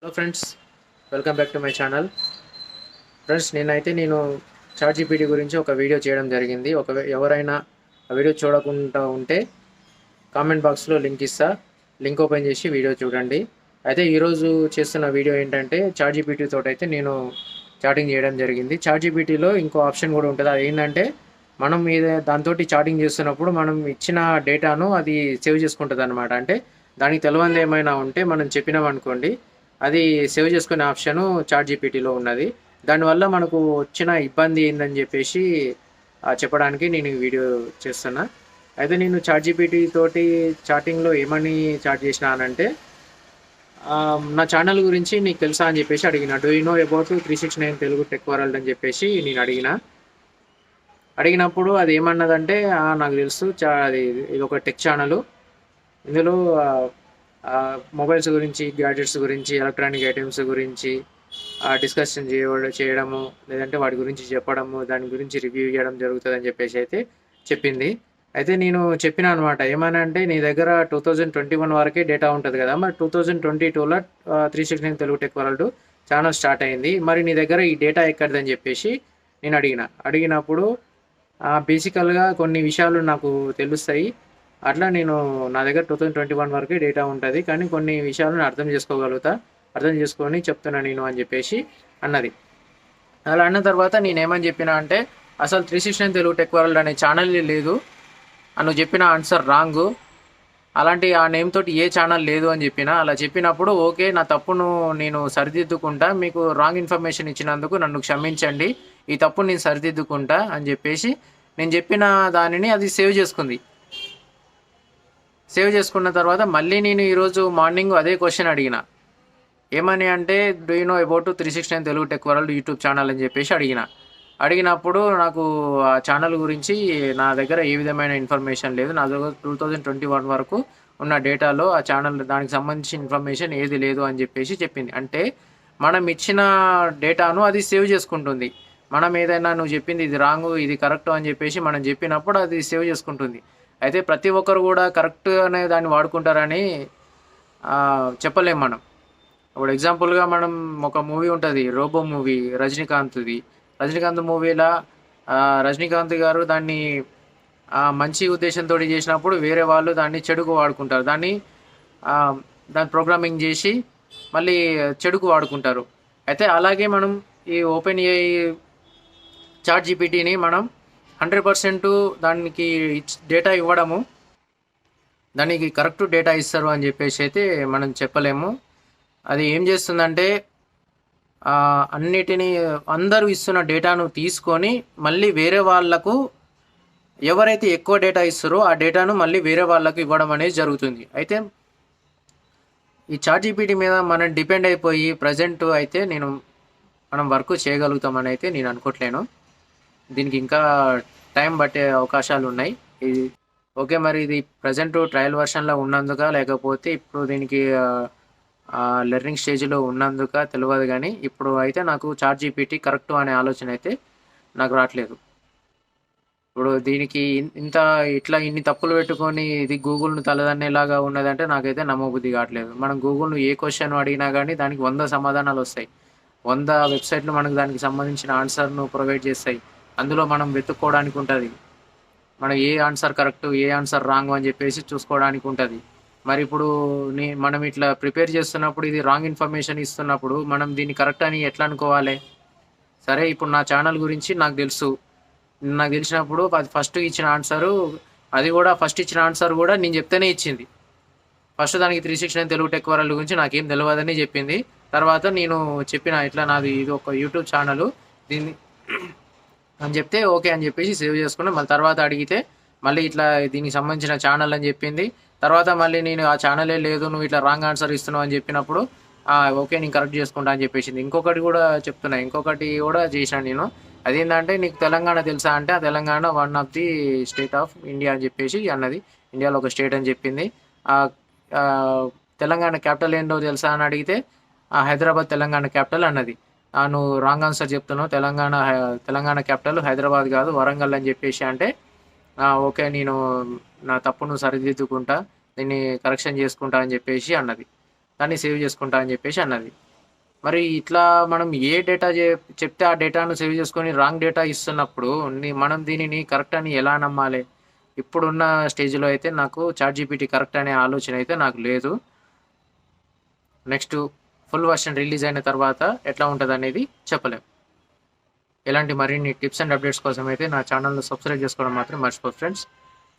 Hello friends, welcome back to my channel. Friends, నేను chat GPT గురించి ఒక video చేయడం జరిగింది. ఎవరైనా ఆ వీడియో చూడకుండా ఉంటే కామెంట్ బాక్స్లో లింక్ ఇస్తా, లింక్ ఓపెన్ చేసి వీడియో చూడండి. అయితే ఈరోజు చేస్తున్న వీడియో ఏంటంటే చాట్ జీపీటీ తోటి అయితే నేను చాటింగ్ చేయడం జరిగింది. చాట్ జీపీటీలో ఇంకో ఆప్షన్ కూడా ఉంటుంది. అది ఏంటంటే మనం దాంతో చాటింగ్ చేస్తున్నప్పుడు మనం ఇచ్చిన డేటాను అది సేవ్ చేసుకుంటుంది అనమాట. అంటే దానికి తెలియంది ఏమైనా ఉంటే మనం చెప్పినామనుకోండి, అది సేవ్ చేసుకునే ఆప్షను చాట్ జీపీటీలో ఉన్నది. దానివల్ల మనకు వచ్చిన ఇబ్బంది ఏందని చెప్పేసి చెప్పడానికి నేను ఈ వీడియో చేస్తున్నా. అయితే నేను చాట్ జీపీటీ తోటి చాటింగ్లో ఏమని చాట్ చేసినానంటే, నా ఛానల్ గురించి నీకు తెలుసా అని చెప్పేసి అడిగిన. Do you know about 369 Telugu tech world అని చెప్పేసి నేను అడిగినప్పుడు అది ఏమన్నదంటే, నాకు తెలుసు, అది ఇది ఒక టెక్ ఛానల్, ఇందులో మొబైల్స్ గురించి, గ్యాడ్జెట్స్ గురించి, ఎలక్ట్రానిక్ ఐటమ్స్ గురించి డిస్కషన్ చేయడము, లేదంటే వాటి గురించి చెప్పడము, దాని గురించి రివ్యూ చేయడం జరుగుతుందని చెప్పేసి అయితే చెప్పింది. అయితే నేను చెప్పిన అనమాట, ఏమని అంటే, నీ దగ్గర 2021 వరకే డేటా ఉంటుంది కదా, మరి 2022లో 369 Telugu tech world channel start అయింది, మరి నీ దగ్గర ఈ డేటా ఎక్కడిదని చెప్పేసి నేను అడిగినప్పుడు బేసికల్గా కొన్ని విషయాలు నాకు తెలుస్తాయి. అట్లా నేను నా దగ్గర 2021 వరకే డేటా ఉంటుంది, కానీ కొన్ని విషయాలను అర్థం చేసుకొని చెప్తున్నా నేను అని చెప్పేసి అన్నది. అలా అన్న తర్వాత నేనేమని చెప్పినా అంటే, అసలు 369 తెలుగు టెక్ వరల్డ్ అనే ఛానల్ లేదు, నువ్వు చెప్పిన ఆన్సర్ రాంగు, అలాంటి ఆ నేమ్ తోటి ఏ ఛానల్ లేదు అని చెప్పిన. అలా చెప్పినప్పుడు ఓకే, నా తప్పును నేను సరిదిద్దుకుంటా, మీకు రాంగ్ ఇన్ఫర్మేషన్ ఇచ్చినందుకు నన్ను క్షమించండి, ఈ తప్పు నేను సరిదిద్దుకుంటా అని చెప్పేసి నేను చెప్పిన దానిని అది సేవ్ చేసుకున్న తర్వాత మళ్ళీ నేను ఈరోజు మార్నింగ్ అదే క్వశ్చన్ అడిగిన. ఏమని అంటే, do you know about 369 Telugu tech world YouTube channel అని చెప్పేసి అడిగినప్పుడు నాకు ఆ ఛానల్ గురించి నా దగ్గర ఏ విధమైన ఇన్ఫర్మేషన్ లేదు. నా దగ్గర 2021 వరకు ఉన్న డేటాలో ఆ ఛానల్ దానికి సంబంధించిన ఇన్ఫర్మేషన్ ఏది లేదు అని చెప్పేసి చెప్పింది. అంటే మనం ఇచ్చిన డేటాను అది సేవ్ చేసుకుంటుంది. మనం ఏదైనా నువ్వు చెప్పింది ఇది రాంగ్, ఇది కరెక్ట్ అని చెప్పేసి మనం చెప్పినప్పుడు అది సేవ్ చేసుకుంటుంది. అయితే ప్రతి ఒక్కరు కూడా కరెక్ట్ అనే దాన్ని వాడుకుంటారని చెప్పలేం మనం. ఇప్పుడు ఎగ్జాంపుల్గా మనం ఒక మూవీ ఉంటుంది, రోబో మూవీ, రజనీకాంత్ మూవీలో రజనీకాంత్ గారు దాన్ని మంచి ఉద్దేశంతో చేసినప్పుడు వేరే వాళ్ళు దాన్ని చెడుకు వాడుకుంటారు. దాన్ని ప్రోగ్రామింగ్ చేసి మళ్ళీ చెడుకు వాడుకుంటారు. అయితే అలాగే మనం ఈ ఓపెన్ ఏఐ చాట్ జీపీటీని మనం 100% దానికి డేటా ఇవ్వడము, దానికి కరెక్ట్ డేటా ఇస్తారు అని చెప్పేసి అయితే మనం చెప్పలేము. అది ఏం చేస్తుందంటే, అన్నిటినీ అందరూ ఇస్తున్న డేటాను తీసుకొని మళ్ళీ వేరే వాళ్లకు, ఎవరైతే ఎక్కువ డేటా ఇస్తారో ఆ డేటాను మళ్ళీ వేరే వాళ్ళకు ఇవ్వడం అనేది జరుగుతుంది. అయితే ఈ చాట్ జీపీటీ మీద మనం డిపెండ్ అయిపోయి ప్రజెంట్ అయితే మనం వర్క్ చేయగలుగుతామని అయితే నేను అనుకోవట్లేను. దీనికి ఇంకా టైం పట్టే అవకాశాలు ఉన్నాయి. ఇది ఓకే, మరి ఇది ప్రజెంట్ ట్రయల్ వర్షన్లో ఉన్నందుక, లేకపోతే ఇప్పుడు దీనికి లెర్నింగ్ స్టేజ్లో ఉన్నందుక తెలియదు, కానీ ఇప్పుడు అయితే నాకు చాట్ జీపీటీ కరెక్ట్ అనే ఆలోచన అయితే నాకు రావట్లేదు. ఇప్పుడు దీనికి ఇన్ని తప్పులు పెట్టుకొని ఇది గూగుల్ను తలదన్నేలాగా ఉన్నదంటే నాకైతే నమ్మబుద్ధి కావట్లేదు. మనం గూగుల్ను ఏ క్వశ్చన్ అడిగినా కానీ దానికి 100 సమాధానాలు వస్తాయి. 100 వెబ్సైట్లు మనకు దానికి సంబంధించిన ఆన్సర్ను ప్రొవైడ్ చేస్తాయి. అందులో మనం వెతుక్కోవడానికి ఉంటుంది, మనం ఏ ఆన్సర్ కరెక్ట్, ఏ ఆన్సర్ రాంగ్ అని చెప్పేసి చూసుకోవడానికి ఉంటుంది. మరి ఇప్పుడు మనం ఇట్లా ప్రిపేర్ చేస్తున్నప్పుడు ఇది రాంగ్ ఇన్ఫర్మేషన్ ఇస్తున్నప్పుడు మనం దీన్ని కరెక్ట్ అని ఎట్లా అనుకోవాలి? సరే, ఇప్పుడు నా ఛానల్ గురించి నాకు తెలిసినప్పుడు అది ఫస్ట్ ఇచ్చిన ఆన్సర్ కూడా నేను చెప్తేనే ఇచ్చింది. ఫస్ట్ దానికి 369 తెలుగు టెక్ వరల్డ్ గురించి నాకేం తెలియదని చెప్పింది. తర్వాత నేను చెప్పిన, ఇట్లా నాది ఇది ఒక యూట్యూబ్ ఛానల్ దీన్ని అని చెప్తే ఓకే అని చెప్పేసి సేవ్ చేసుకున్నా. మళ్ళీ తర్వాత అడిగితే మళ్ళీ ఇట్లా దీనికి సంబంధించిన ఛానల్ అని చెప్పింది. తర్వాత మళ్ళీ నేను ఆ ఛానలే లేదు, నువ్వు ఇట్లా రాంగ్ ఆన్సర్ ఇస్తున్నావు అని చెప్పినప్పుడు ఓకే నేను కరెక్ట్ చేసుకుంటా అని చెప్పేసింది. ఇంకొకటి కూడా చేశాను నేను. అదేంటంటే, నీకు తెలంగాణ తెలుసా అంటే, ఆ Telangana one of the state of India అని చెప్పేసి అన్నది. ఇండియాలో ఒక స్టేట్ అని చెప్పింది. తెలంగాణ క్యాపిటల్ ఏంటో తెలుసా అని అడిగితే హైదరాబాద్ తెలంగాణ క్యాపిటల్ అన్నది. నువ్వు రాంగ్ ఆన్సర్ చెప్తున్నావు, తెలంగాణ క్యాపిటల్ హైదరాబాద్ కాదు వరంగల్ అని చెప్పేసి అంటే, ఓకే నేను నా తప్పును సరిదిద్దుకుంటా, దీన్ని కరెక్షన్ చేసుకుంటా అని చెప్పేసి అన్నది. దాన్ని సేవ్ చేసుకుంటా అని చెప్పేసి అన్నది. మరి ఇట్లా మనం ఏ డేటా చెప్తే ఆ డేటాను సేవ్ చేసుకొని రాంగ్ డేటా ఇస్తున్నప్పుడు మనం దీనిని కరెక్ట్ అని ఎలా నమ్మాలి? ఇప్పుడున్న స్టేజ్‌లో అయితే నాకు చాట్‌జీపీటీ కరెక్ట్ అనే ఆలోచన అయితే నాకు లేదు. నెక్స్ట్ ఫుల్ వర్షన్ రిలీజ్ అయిన తర్వాత ఎట్లా ఉంటదనేది చెప్పలేం. ఇలాంటి మరిన్ని టిప్స్ అండ్ అప్డేట్స్ కోసం అయితే నా ఛానల్‌ని సబ్స్క్రైబ్ చేసుకోవడం మాత్రం మర్చిపోదు ఫ్రెండ్స్.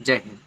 జై హింద్.